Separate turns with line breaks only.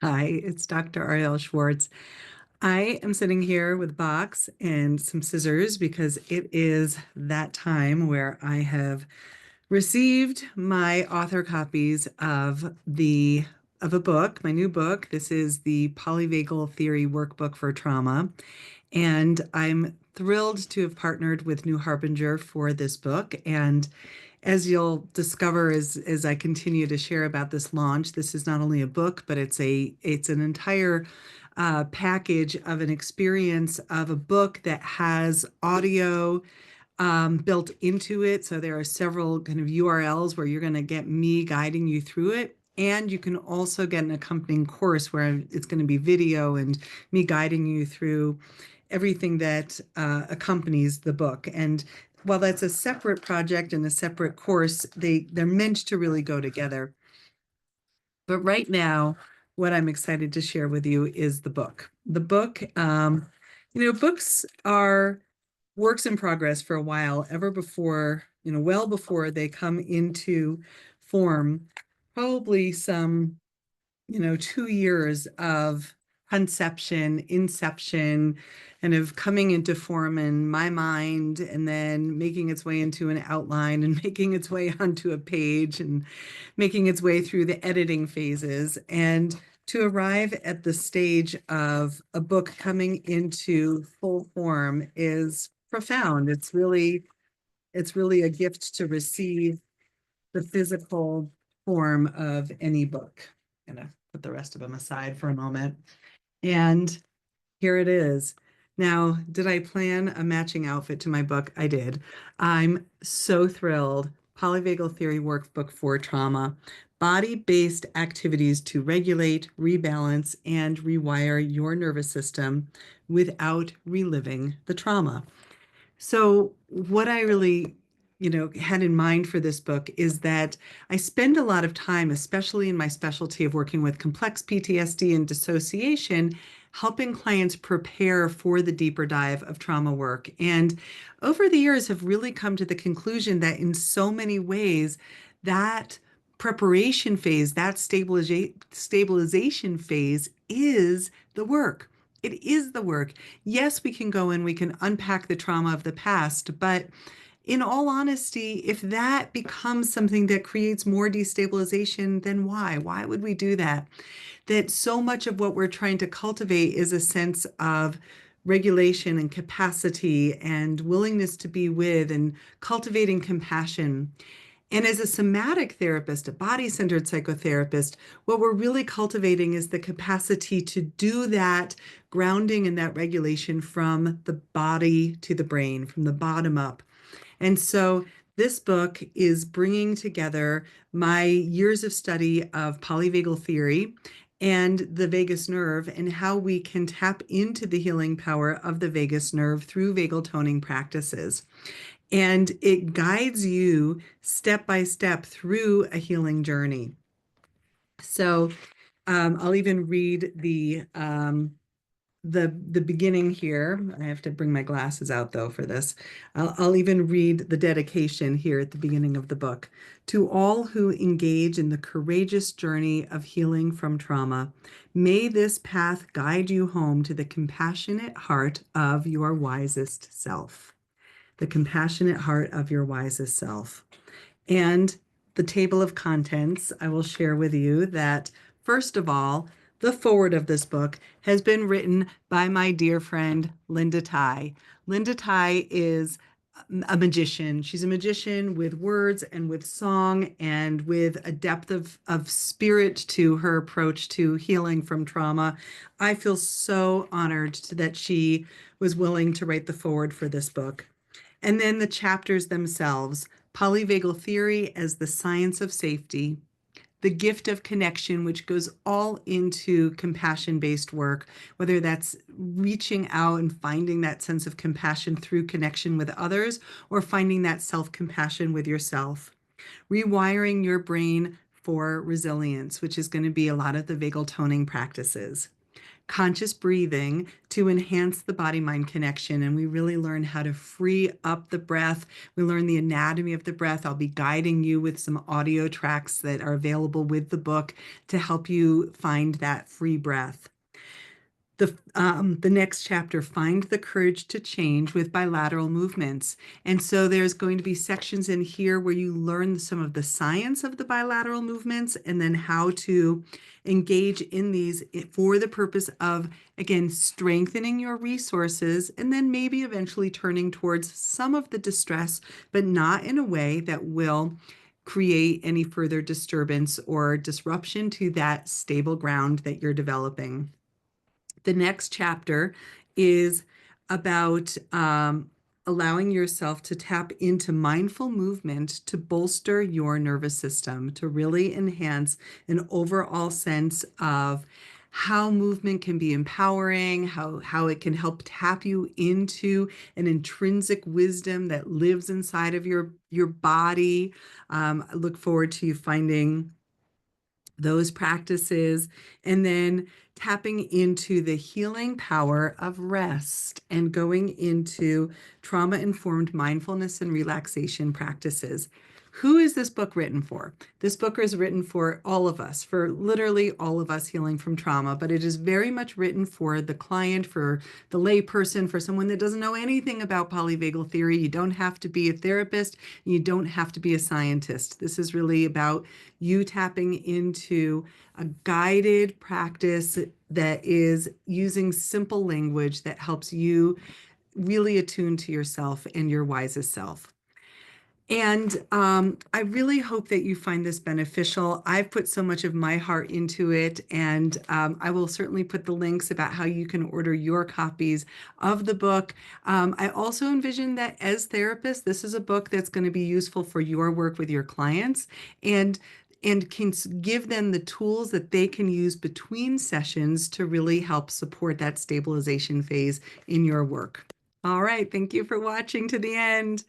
Hi, it's Dr. Ariel Schwartz. I am sitting here with a box and some scissors because it is that time where I have received my author copies of a book, my new book. This is the Polyvagal Theory Workbook for Trauma, and I'm thrilled to have partnered with New Harbinger for this book. And as you'll discover as I continue to share about this launch, this is not only a book, but it's an entire package of an experience of a book that has audio built into it. So there are several kind of URLs where you're going to get me guiding you through it. And you can also get an accompanying course where it's going to be video and me guiding you through everything that accompanies the book. And while that's a separate project and a separate course, they're meant to really go together. But right now, what I'm excited to share with you is the book. The book, books are works in progress for a while, ever before, well before they come into form, probably some 2 years of conception, inception, and of coming into form in my mind, and then making its way into an outline and making its way onto a page and making its way through the editing phases. And to arrive at the stage of a book coming into full form is profound. It's really a gift to receive the physical form of any book. I'm gonna put the rest of them aside for a moment. And here it is. Now, did I plan a matching outfit to my book? I did. I'm so thrilled. Polyvagal Theory Workbook for Trauma. Body-based activities to regulate, rebalance, and rewire your nervous system without reliving the trauma. So what I really, had in mind for this book is that I spend a lot of time, especially in my specialty of working with complex PTSD and dissociation, helping clients prepare for the deeper dive of trauma work. And over the years have really come to the conclusion that in so many ways, that preparation phase, that stabilization phase is the work. It is the work. Yes, we can go and we can unpack the trauma of the past, but in all honesty, if that becomes something that creates more destabilization, then why? Why would we do that? That so much of what we're trying to cultivate is a sense of regulation and capacity and willingness to be with and cultivating compassion. And as a somatic therapist, a body-centered psychotherapist, what we're really cultivating is the capacity to do that grounding and that regulation from the body to the brain, from the bottom up. And so this book is bringing together my years of study of polyvagal theory and the vagus nerve and how we can tap into the healing power of the vagus nerve through vagal toning practices. And it guides you step by step through a healing journey. So I'll even read the beginning here. I have to bring my glasses out though for this. I'll even read the dedication here at the beginning of the book. To all who engage in the courageous journey of healing from trauma, may this path guide you home to the compassionate heart of your wisest self. The compassionate heart of your wisest self. And the table of contents, I will share with you that, first of all, the foreword of this book has been written by my dear friend, Linda Tai. Linda Tai is a magician. She's a magician with words and with song and with a depth of spirit to her approach to healing from trauma. I feel so honored that she was willing to write the foreword for this book. And then the chapters themselves, polyvagal theory as the science of safety, the gift of connection, which goes all into compassion-based work, whether that's reaching out and finding that sense of compassion through connection with others or finding that self-compassion with yourself. Rewiring your brain for resilience, which is going to be a lot of the vagal toning practices. conscious breathing to enhance the body-mind connection. And we really learn how to free up the breath. We learn the anatomy of the breath. I'll be guiding you with some audio tracks that are available with the book to help you find that free breath. The next chapter, Find the Courage to Change with Bilateral Movements. And so there's going to be sections in here where you learn some of the science of the bilateral movements and then how to engage in these for the purpose of, again, strengthening your resources and then maybe eventually turning towards some of the distress, but not in a way that will create any further disturbance or disruption to that stable ground that you're developing. The next chapter is about allowing yourself to tap into mindful movement to bolster your nervous system, to really enhance an overall sense of how movement can be empowering, how it can help tap you into an intrinsic wisdom that lives inside of your body. I look forward to you finding those practices, and then tapping into the healing power of rest and going into trauma-informed mindfulness and relaxation practices. Who is this book written for? This book is written for all of us, for literally all of us healing from trauma, but it is very much written for the client, for the layperson, for someone that doesn't know anything about polyvagal theory. You don't have to be a therapist. You don't have to be a scientist. This is really about you tapping into a guided practice that is using simple language that helps you really attune to yourself and your wisest self. And I really hope that you find this beneficial. I've put so much of my heart into it, and I will certainly put the links about how you can order your copies of the book. I also envision that as therapists, this is a book that's going to be useful for your work with your clients and can give them the tools that they can use between sessions to really help support that stabilization phase in your work. All right, thank you for watching to the end.